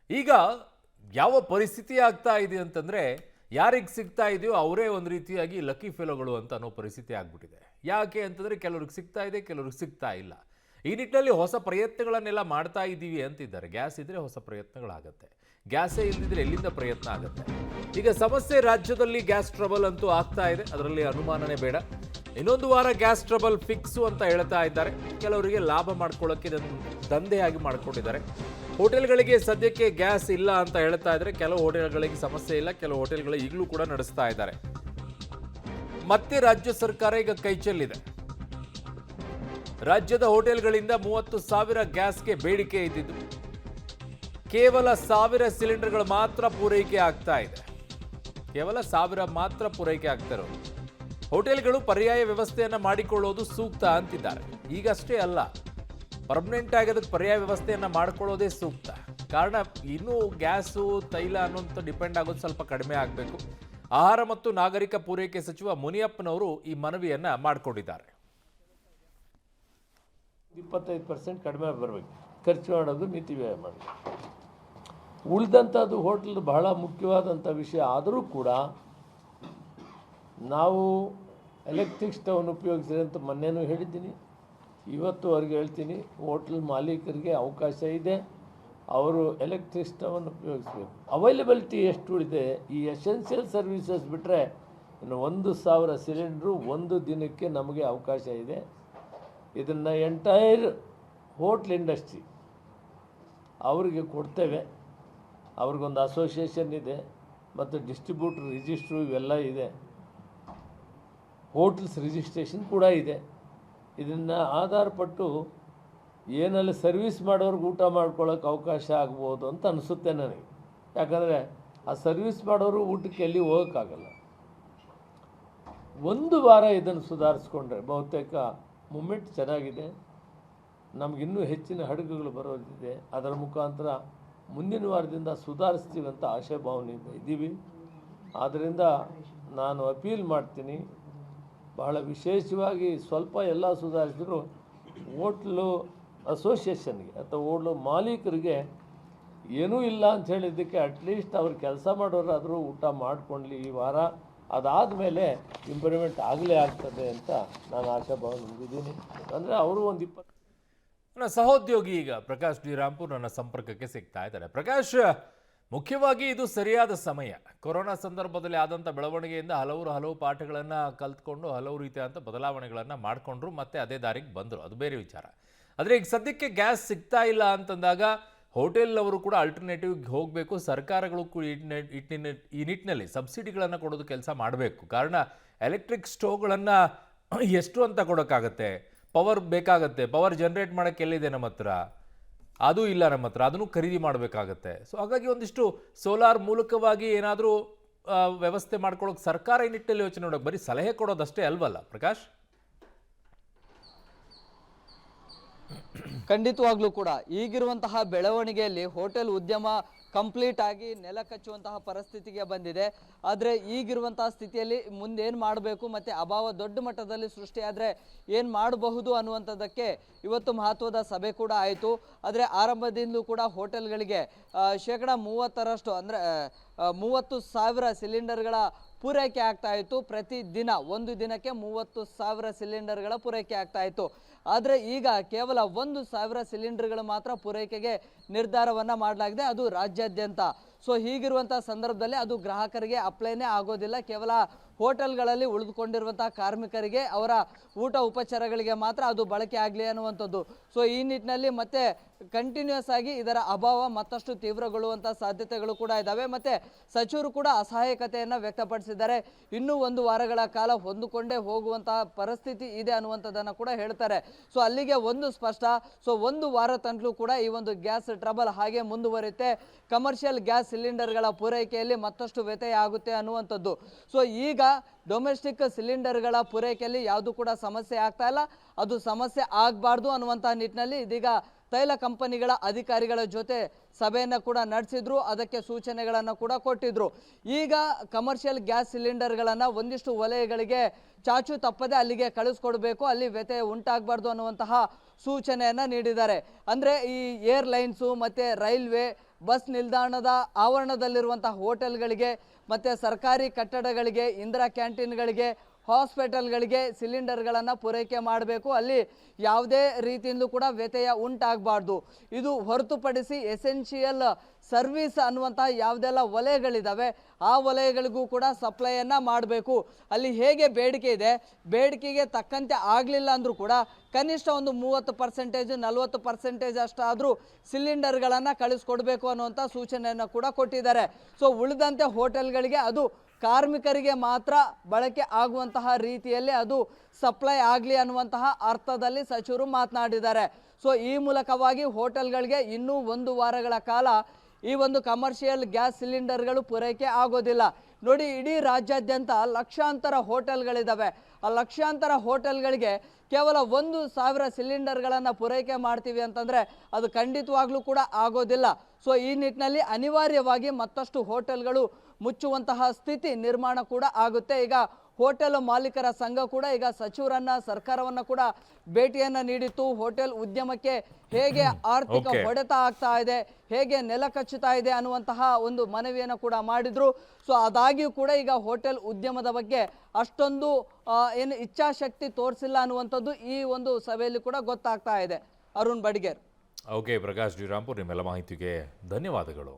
ಈಗ ಯಾವ ಪರಿಸ್ಥಿತಿ ಆಗ್ತಾ ಇದೆ ಅಂತಂದ್ರೆ ಯಾರಿಗೆ ಸಿಗ್ತಾ ಇದೆಯೋ ಅವರೇ ಒಂದು ರೀತಿಯಾಗಿ ಲಕ್ಕಿ ಫೆಲೋಗಳು ಅಂತ ಅನ್ನೋ ಪರಿಸ್ಥಿತಿ ಆಗ್ಬಿಟ್ಟಿದೆ. ಯಾಕೆ ಅಂತಂದ್ರೆ ಕೆಲವ್ರಿಗೆ ಸಿಗ್ತಾ ಇದೆ, ಕೆಲವ್ರಿಗೆ ಸಿಗ್ತಾ ಇಲ್ಲ. ಈ ನಿಟ್ಟಿನಲ್ಲಿ ಹೊಸ ಪ್ರಯತ್ನಗಳನ್ನೆಲ್ಲ ಮಾಡ್ತಾ ಇದ್ದೀವಿ ಅಂತಿದ್ದಾರೆ. ಗ್ಯಾಸ್ ಇದ್ರೆ ಹೊಸ ಪ್ರಯತ್ನಗಳಾಗತ್ತೆ, ಗ್ಯಾಸೇ ಇಲ್ದಿದ್ರೆ ಎಲ್ಲಿಂದ ಪ್ರಯತ್ನ ಆಗುತ್ತೆ. ಈಗ ಸಮಸ್ಯೆ ರಾಜ್ಯದಲ್ಲಿ ಗ್ಯಾಸ್ ಟ್ರಬಲ್ ಅಂತೂ ಆಗ್ತಾ ಇದೆ, ಅದರಲ್ಲಿ ಅನುಮಾನನೇ ಬೇಡ. ಇನ್ನೊಂದು ವಾರ ಗ್ಯಾಸ್ ಟ್ರಬಲ್ ಫಿಕ್ಸು ಅಂತ ಹೇಳ್ತಾ ಇದ್ದಾರೆ. ಕೆಲವರಿಗೆ ಲಾಭ ಮಾಡ್ಕೊಳ್ಳೋಕ್ಕೆ ದಂಧೆಯಾಗಿ ಮಾಡ್ಕೊಂಡಿದ್ದಾರೆ. ಹೋಟೆಲ್ಗಳಿಗೆ ಸದ್ಯಕ್ಕೆ ಗ್ಯಾಸ್ ಇಲ್ಲ ಅಂತ ಹೇಳ್ತಾ ಇದ್ದಾರೆ. ಕೆಲವು ಹೋಟೆಲ್ಗಳಿಗೆ ಸಮಸ್ಯೆ ಇಲ್ಲ, ಕೆಲವು ಹೋಟೆಲ್ಗಳು ಈಗಲೂ ಕೂಡ ನಡೆಸ್ತಾ ಇದ್ದಾರೆ. ಮತ್ತೆ ರಾಜ್ಯ ಸರ್ಕಾರ ಈಗ ಕೈ ಚೆಲ್ಲಿದೆ. ರಾಜ್ಯದ ಹೋಟೆಲ್ಗಳಿಂದ 30,000 ಗ್ಯಾಸ್ಗೆ ಬೇಡಿಕೆ ಇದ್ದಿದ್ದು ಕೇವಲ 1,000 ಸಿಲಿಂಡರ್ಗಳು ಮಾತ್ರ ಪೂರೈಕೆ ಆಗ್ತಾ ಇದೆ. ಕೇವಲ 1,000 ಮಾತ್ರ ಪೂರೈಕೆ ಆಗ್ತಾ ಇರೋದು. ಹೋಟೆಲ್ಗಳು ಪರ್ಯಾಯ ವ್ಯವಸ್ಥೆಯನ್ನ ಮಾಡಿಕೊಳ್ಳೋದು ಸೂಕ್ತ ಅಂತಿದ್ದಾರೆ. ಈಗಷ್ಟೇ ಅಲ್ಲ, ಪರ್ಮನೆಂಟ್ ಆಗಿ ಅದಕ್ಕೆ ಪರ್ಯಾಯ ವ್ಯವಸ್ಥೆಯನ್ನ ಮಾಡಿಕೊಳ್ಳೋದೇ ಸೂಕ್ತ. ಕಾರಣ ಇನ್ನೂ ಗ್ಯಾಸು ತೈಲ ಅನ್ನೋಂಥ ಡಿಪೆಂಡ್ ಆಗೋದು ಸ್ವಲ್ಪ ಕಡಿಮೆ ಆಗಬೇಕು. ಆಹಾರ ಮತ್ತು ನಾಗರಿಕ ಪೂರೈಕೆ ಸಚಿವ ಮುನಿಯಪ್ಪನವರು ಈ ಮನವಿಯನ್ನ ಮಾಡಿಕೊಂಡಿದ್ದಾರೆ. 25% ಕಡಿಮೆ ಬರಬೇಕು, ಖರ್ಚು ಮಾಡೋದು ಮಿತಿ ವ್ಯಯ ಮಾಡಬೇಕು. ಉಳಿದಂಥದ್ದು ಹೋಟೆಲ್ ಬಹಳ ಮುಖ್ಯವಾದಂಥ ವಿಷಯ ಆದರೂ ಕೂಡ ನಾವು ಎಲೆಕ್ಟ್ರಿಕ್ ಸ್ಟವ್ನ ಉಪಯೋಗಿಸಿದೆ ಅಂತ ಮೊನ್ನೆನೂ ಹೇಳಿದ್ದೀನಿ, ಇವತ್ತು ಅವ್ರಿಗೆ ಹೇಳ್ತೀನಿ. ಹೋಟ್ಲ್ ಮಾಲೀಕರಿಗೆ ಅವಕಾಶ ಇದೆ, ಅವರು ಎಲೆಕ್ಟ್ರಿಕ್ ಸ್ಟವನ್ನು ಉಪಯೋಗಿಸ್ಬೇಕು. ಅವೈಲಬಿಲಿಟಿ ಎಷ್ಟು ಉಳಿದೆ, ಈ ಎಸೆನ್ಷಿಯಲ್ ಸರ್ವಿಸಸ್ ಬಿಟ್ಟರೆ ಇನ್ನು 1,000 ಸಿಲಿಂಡ್ರು ಒಂದು ದಿನಕ್ಕೆ ನಮಗೆ ಅವಕಾಶ ಇದೆ. ಇದನ್ನು ಎಂಟೈರ್ ಹೋಟ್ಲ್ ಇಂಡಸ್ಟ್ರಿ ಅವರಿಗೆ ಕೊಡ್ತೇವೆ. ಅವ್ರಿಗೊಂದು ಅಸೋಸಿಯೇಷನ್ ಇದೆ ಮತ್ತು ಡಿಸ್ಟ್ರಿಬ್ಯೂಟರ್ ರಿಜಿಸ್ಟ್ರು ಇವೆಲ್ಲ ಇದೆ, ಹೋಟೆಲ್ಸ್ ರಿಜಿಸ್ಟ್ರೇಷನ್ ಕೂಡ ಇದೆ. ಇದನ್ನು ಆಧಾರಪಟ್ಟು ಏನಲ್ಲಿ ಸರ್ವಿಸ್ ಮಾಡೋರ್ಗೆ ಊಟ ಮಾಡ್ಕೊಳ್ಳೋಕೆ ಅವಕಾಶ ಆಗ್ಬೋದು ಅಂತ ಅನಿಸುತ್ತೆ ನನಗೆ. ಯಾಕಂದರೆ ಆ ಸರ್ವಿಸ್ ಮಾಡೋರು ಊಟಕ್ಕೆ ಎಲ್ಲಿ ಹೋಗೋಕ್ಕಾಗಲ್ಲ. ಒಂದು ವಾರ ಇದನ್ನು ಸುಧಾರಿಸ್ಕೊಂಡ್ರೆ ಬಹುತೇಕ ಮೂಮೆಂಟ್ ಚೆನ್ನಾಗಿದೆ. ನಮಗಿನ್ನೂ ಹೆಚ್ಚಿನ ಹಡಗುಗಳು ಬರೋದಿದೆ. ಅದರ ಮುಖಾಂತರ ಮುಂದಿನ ವಾರದಿಂದ ಸುಧಾರಿಸ್ತೀವಿ ಅಂತ ಆಶಾಭಾವನೆಯಿಂದ ಇದ್ದೀವಿ. ಆದ್ದರಿಂದ ನಾನು ಅಪೀಲ್ ಮಾಡ್ತೀನಿ, ಬಹಳ ವಿಶೇಷವಾಗಿ ಸ್ವಲ್ಪ ಎಲ್ಲ ಸುಧಾರಿಸಿದ್ರು ಹೋಟ್ಲು ಅಸೋಸಿಯೇಷನ್ಗೆ ಅಥವಾ ಹೋಟ್ಲು ಮಾಲೀಕರಿಗೆ ಏನೂ ಇಲ್ಲ ಅಂತ ಹೇಳಿದ್ದಕ್ಕೆ ಅಟ್ಲೀಸ್ಟ್ ಅವ್ರು ಕೆಲಸ ಮಾಡೋರಾದರೂ ಊಟ ಮಾಡಿಕೊಂಡ್ಲಿ ಈ ವಾರ. ಅದಾದಮೇಲೆ ಇಂಪ್ರೂವ್ಮೆಂಟ್ ಆಗಲೇ ಆಗ್ತದೆ ಅಂತ ನಾನು ಆಶಾಭಾವನೆ ಹೊಂದಿದ್ದೀನಿ. ಅಂದರೆ ಅವರು ಒಂದು 20 ನನ್ನ ಸಹೋದ್ಯೋಗಿ ಈಗ ಪ್ರಕಾಶ್ ಡಿ ರಾಂಪುರ್ ನನ್ನ ಸಂಪರ್ಕಕ್ಕೆ ಸಿಗ್ತಾ ಇದ್ದಾರೆ. ಪ್ರಕಾಶ್, ಮುಖ್ಯವಾಗಿ ಇದು ಸರಿಯಾದ ಸಮಯ. ಕೊರೋನಾ ಸಂದರ್ಭದಲ್ಲಿ ಆದಂಥ ಬೆಳವಣಿಗೆಯಿಂದ ಹಲವು ಪಾಠಗಳನ್ನು ಕಲ್ತ್ಕೊಂಡು ಹಲವು ರೀತಿಯಾದಂಥ ಬದಲಾವಣೆಗಳನ್ನು ಮಾಡಿಕೊಂಡ್ರು, ಮತ್ತೆ ಅದೇ ದಾರಿಗೆ ಬಂದರು, ಅದು ಬೇರೆ ವಿಚಾರ. ಆದರೆ ಈಗ ಸದ್ಯಕ್ಕೆ ಗ್ಯಾಸ್ ಸಿಗ್ತಾ ಇಲ್ಲ ಅಂತಂದಾಗ ಹೋಟೆಲ್ ಅವರು ಕೂಡ ಆಲ್ಟರ್ನೇಟಿವ್ಗೆ ಹೋಗಬೇಕು. ಸರ್ಕಾರಗಳು ಕೂಡ ಈ ನಿಟ್ಟಿನಲ್ಲಿ ಸಬ್ಸಿಡಿಗಳನ್ನು ಕೊಡೋದು ಕೆಲಸ ಮಾಡಬೇಕು. ಕಾರಣ ಎಲೆಕ್ಟ್ರಿಕ್ ಸ್ಟೋವ್ಗಳನ್ನು ಎಷ್ಟು ಅಂತ ಕೊಡೋಕ್ಕಾಗತ್ತೆ, ಪವರ್ ಬೇಕಾಗತ್ತೆ, ಪವರ್ ಜನರೇಟ್ ಮಾಡೋಕ್ಕೆ ಎಲ್ಲಿದೆ ನಮ್ಮ ಹತ್ರ, ಅದು ಇಲ್ಲ ನಮ್ಮ ಹತ್ರ, ಅದನ್ನು ಖರೀದಿ ಮಾಡಬೇಕಾಗತ್ತೆ. ಸೊ ಹಾಗಾಗಿ ಒಂದಿಷ್ಟು ಸೋಲಾರ್ ಮೂಲಕವಾಗಿ ಏನಾದರೂ ವ್ಯವಸ್ಥೆ ಮಾಡ್ಕೊಳ್ಳೋಕೆ ಸರ್ಕಾರ ಈ ನಿಟ್ಟಿನಲ್ಲಿ ಯೋಚನೆ ಮಾಡೋಕೆ, ಬರೀ ಸಲಹೆ ಕೊಡೋದಷ್ಟೇ ಅಲ್ವಲ್ಲ ಪ್ರಕಾಶ್? ಖಂಡಿತವಾಗ್ಲೂ ಕೂಡ ಈಗಿರುವಂತಹ ಬೆಳವಣಿಗೆಯಲ್ಲಿ ಹೋಟೆಲ್ ಉದ್ಯಮ ಕಂಪ್ಲೀಟ್ ಆಗಿ ನೆಲ ಕಚ್ಚುವಂತಹ ಪರಿಸ್ಥಿತಿಗೆ ಬಂದಿದೆ. ಆದರೆ ಈಗಿರುವಂತಹ ಸ್ಥಿತಿಯಲ್ಲಿ ಮುಂದೇನು ಮಾಡಬೇಕು ಮತ್ತು ಅಭಾವ ದೊಡ್ಡ ಮಟ್ಟದಲ್ಲಿ ಸೃಷ್ಟಿಯಾದರೆ ಏನು ಮಾಡಬಹುದು ಅನ್ನುವಂಥದ್ದಕ್ಕೆ ಇವತ್ತು ಮಹತ್ವದ ಸಭೆ ಕೂಡ ಆಯಿತು. ಆದರೆ ಆರಂಭದಿಂದಲೂ ಕೂಡ ಹೋಟೆಲ್ಗಳಿಗೆ 30% ಅಂದರೆ 30,000 ಸಿಲಿಂಡರ್ಗಳ ಪೂರೈಕೆ ಆಗ್ತಾ ಇತ್ತು. ಪ್ರತಿ ದಿನ ಒಂದು ದಿನಕ್ಕೆ 30,000 ಸಿಲಿಂಡರ್ಗಳ ಪೂರೈಕೆ ಆಗ್ತಾ ಇತ್ತು. ಆದರೆ ಈಗ ಕೇವಲ 1,000 ಸಿಲಿಂಡರ್ಗಳು ಮಾತ್ರ ಪೂರೈಕೆಗೆ ನಿರ್ಧಾರವನ್ನು ಮಾಡಲಾಗಿದೆ, ಅದು ರಾಜ್ಯಾದ್ಯಂತ. ಸೊ ಹೀಗಿರುವಂಥ ಸಂದರ್ಭದಲ್ಲಿ ಅದು ಗ್ರಾಹಕರಿಗೆ ಅಪ್ಲೈನೇ ಆಗೋದಿಲ್ಲ. ಕೇವಲ ಹೋಟೆಲ್ಗಳಲ್ಲಿ ಉಳಿದುಕೊಂಡಿರುವಂಥ ಕಾರ್ಮಿಕರಿಗೆ ಅವರ ಊಟ ಉಪಚಾರಗಳಿಗೆ ಮಾತ್ರ ಅದು ಬಳಕೆ ಆಗಲಿ ಅನ್ನುವಂಥದ್ದು. ಸೊ ಈ ನಿಟ್ಟಿನಲ್ಲಿ ಮತ್ತೆ ಕಂಟಿನ್ಯೂಸ್ ಆಗಿ ಇದರ ಅಭಾವ ಮತ್ತಷ್ಟು ತೀವ್ರಗೊಳ್ಳುವಂಥ ಸಾಧ್ಯತೆಗಳು ಕೂಡ ಇದ್ದಾವೆ. ಮತ್ತು ಸಚಿವರು ಕೂಡ ಅಸಹಾಯಕತೆಯನ್ನು ವ್ಯಕ್ತಪಡಿಸಿದ್ದಾರೆ. ಇನ್ನೂ 1 ವಾರಗಳ ಕಾಲ ಹೊಂದಿಕೊಂಡೇ ಹೋಗುವಂತಹ ಪರಿಸ್ಥಿತಿ ಇದೆ ಅನ್ನುವಂಥದ್ದನ್ನು ಕೂಡ ಹೇಳ್ತಾರೆ. ಸೊ ಅಲ್ಲಿಗೆ ಒಂದು ಸ್ಪಷ್ಟ. ಸೊ 1 ವಾರ ತನಕಲೂ ಕೂಡ ಈ ಒಂದು ಗ್ಯಾಸ್ ಟ್ರಬಲ್ ಹಾಗೆ ಮುಂದುವರಿಯುತ್ತೆ. ಕಮರ್ಷಿಯಲ್ ಗ್ಯಾಸ್ ಸಿಲಿಂಡರ್ಗಳ ಪೂರೈಕೆಯಲ್ಲಿ ಮತ್ತಷ್ಟು ವ್ಯತ್ಯಯ ಆಗುತ್ತೆ ಅನ್ನುವಂಥದ್ದು. ಸೊ ಈಗ ಡೊಮೆಸ್ಟಿಕ್ ಸಿಲಿಂಡರ್ಗಳ ಪೂರೈಕೆಯಲ್ಲಿ ಯಾವುದು ಕೂಡ ಸಮಸ್ಯೆ ಆಗ್ತಾ ಇಲ್ಲ, ಅದು ಸಮಸ್ಯೆ ಆಗಬಾರ್ದು ಅನ್ನುವಂತಹ ನಿಟ್ಟಿನಲ್ಲಿ ಇದೀಗ ತೈಲ ಕಂಪನಿಗಳ ಅಧಿಕಾರಿಗಳ ಜೊತೆ ಸಭೆಯನ್ನು ಕೂಡ ನಡೆಸಿದ್ರು, ಅದಕ್ಕೆ ಸೂಚನೆಗಳನ್ನು ಕೂಡ ಕೊಟ್ಟಿದ್ರು. ಈಗ ಕಮರ್ಷಿಯಲ್ ಗ್ಯಾಸ್ ಸಿಲಿಂಡರ್ಗಳನ್ನು ಒಂದಿಷ್ಟು ವಲಯಗಳಿಗೆ ಚಾಚು ತಪ್ಪದೆ ಅಲ್ಲಿಗೆ ಕಳಿಸ್ಕೊಡ್ಬೇಕು, ಅಲ್ಲಿ ವ್ಯತ್ಯಯ ಉಂಟಾಗಬಾರ್ದು ಅನ್ನುವಂತಹ ಸೂಚನೆಯನ್ನು ನೀಡಿದ್ದಾರೆ. ಅಂದರೆ ಈ ಏರ್ಲೈನ್ಸು ಮತ್ತು ರೈಲ್ವೆ ಬಸ್ ನಿಲ್ದಾಣದ ಆವರಣದಲ್ಲಿರುವಂತಹ ಹೋಟೆಲ್ಗಳಿಗೆ ಮತ್ತು ಸರ್ಕಾರಿ ಕಟ್ಟಡಗಳಿಗೆ, ಇಂದಿರಾ ಕ್ಯಾಂಟೀನ್ಗಳಿಗೆ, ಹಾಸ್ಪಿಟಲ್ಗಳಿಗೆ ಸಿಲಿಂಡರ್ಗಳನ್ನು ಪೂರೈಕೆ ಮಾಡಬೇಕು. ಅಲ್ಲಿ ಯಾವುದೇ ರೀತಿಯಿಂದಲೂ ಕೂಡ ವ್ಯತ್ಯಯ ಉಂಟಾಗಬಾರ್ದು. ಇದು ಹೊರತುಪಡಿಸಿ ಎಸೆನ್ಷಿಯಲ್ ಸರ್ವಿಸ್ ಅನ್ನುವಂತಹ ಯಾವುದೆಲ್ಲ ವಲಯಗಳಿದ್ದಾವೆ ಆ ವಲಯಗಳಿಗೂ ಕೂಡ ಸಪ್ಲೈಯನ್ನು ಮಾಡಬೇಕು. ಅಲ್ಲಿ ಹೇಗೆ ಬೇಡಿಕೆ ಇದೆ, ಬೇಡಿಕೆಗೆ ತಕ್ಕಂತೆ ಆಗಲಿಲ್ಲ ಅಂದರೂ ಕೂಡ ಕನಿಷ್ಠ ಒಂದು 30%, 40% ಅಷ್ಟಾದರೂ ಸಿಲಿಂಡರ್ಗಳನ್ನು ಕಳಿಸ್ಕೊಡ್ಬೇಕು ಅನ್ನುವಂಥ ಸೂಚನೆಯನ್ನು ಕೂಡ ಕೊಟ್ಟಿದ್ದಾರೆ. ಸೊ ಉಳಿದಂತೆ ಹೋಟೆಲ್ಗಳಿಗೆ ಅದು ಕಾರ್ಮಿಕರಿಗೆ ಮಾತ್ರ ಬಳಕೆ ಆಗುವಂತಹ ರೀತಿಯಲ್ಲಿ ಅದು ಸಪ್ಲೈ ಆಗಲಿ ಅನ್ನುವಂತಹ ಅರ್ಥದಲ್ಲಿ ಸಚಿವರು ಮಾತನಾಡಿದ್ದಾರೆ. ಸೊ ಈ ಮೂಲಕವಾಗಿ ಹೋಟೆಲ್ಗಳಿಗೆ ಇನ್ನೂ 1 ವಾರಗಳ ಕಾಲ ಈ ಒಂದು ಕಮರ್ಷಿಯಲ್ ಗ್ಯಾಸ್ ಸಿಲಿಂಡರ್ಗಳು ಪೂರೈಕೆ ಆಗೋದಿಲ್ಲ. ನೋಡಿ, ಇಡೀ ರಾಜ್ಯಾದ್ಯಂತ ಲಕ್ಷಾಂತರ ಹೋಟೆಲ್ಗಳಿದ್ದಾವೆ. ಆ ಲಕ್ಷಾಂತರ ಹೋಟೆಲ್ಗಳಿಗೆ ಕೇವಲ 1,000 ಸಿಲಿಂಡರ್ಗಳನ್ನು ಪೂರೈಕೆ ಮಾಡ್ತೀವಿ ಅಂತಂದರೆ ಅದು ಖಂಡಿತವಾಗ್ಲೂ ಕೂಡ ಆಗೋದಿಲ್ಲ. ಸೊ ಈ ನಿಟ್ಟಿನಲ್ಲಿ ಅನಿವಾರ್ಯವಾಗಿ ಮತ್ತಷ್ಟು ಹೋಟೆಲ್ಗಳು ಮುಚ್ಚುವಂತಹ ಸ್ಥಿತಿ ನಿರ್ಮಾಣ ಕೂಡ ಆಗುತ್ತೆ. ಈಗ ಹೋಟೆಲ್ ಮಾಲೀಕರ ಸಂಘ ಕೂಡ ಈಗ ಸಚಿವರನ್ನ, ಸರ್ಕಾರವನ್ನ ಕೂಡ ಭೇಟಿಯನ್ನ ನೀಡಿತ್ತು. ಹೋಟೆಲ್ ಉದ್ಯಮಕ್ಕೆ ಹೇಗೆ ಆರ್ಥಿಕ ಹೊಡೆತ ಆಗ್ತಾ ಇದೆ, ಹೇಗೆ ನೆಲ ಕಚ್ಚುತ್ತಾ ಇದೆ ಅನ್ನುವಂತಹ ಒಂದು ಮನವಿಯನ್ನು ಕೂಡ ಮಾಡಿದ್ರು. ಸೊ ಆದಾಗ್ಯೂ ಕೂಡ ಈಗ ಹೋಟೆಲ್ ಉದ್ಯಮದ ಬಗ್ಗೆ ಅಷ್ಟೊಂದು ಏನು ಇಚ್ಛಾಶಕ್ತಿ ತೋರಿಸಿಲ್ಲ ಅನ್ನುವಂಥದ್ದು ಈ ಒಂದು ಸಭೆಯಲ್ಲಿ ಕೂಡ ಗೊತ್ತಾಗ್ತಾ ಇದೆ. ಅರುಣ್ ಬಡಿಗೇರ್. ಓಕೆ, ಪ್ರಕಾಶ್ ಶ್ರೀರಾಮ್ಪುರ್, ನಿಮ್ಮೆಲ್ಲ ಮಾಹಿತಿಗೆ ಧನ್ಯವಾದಗಳು.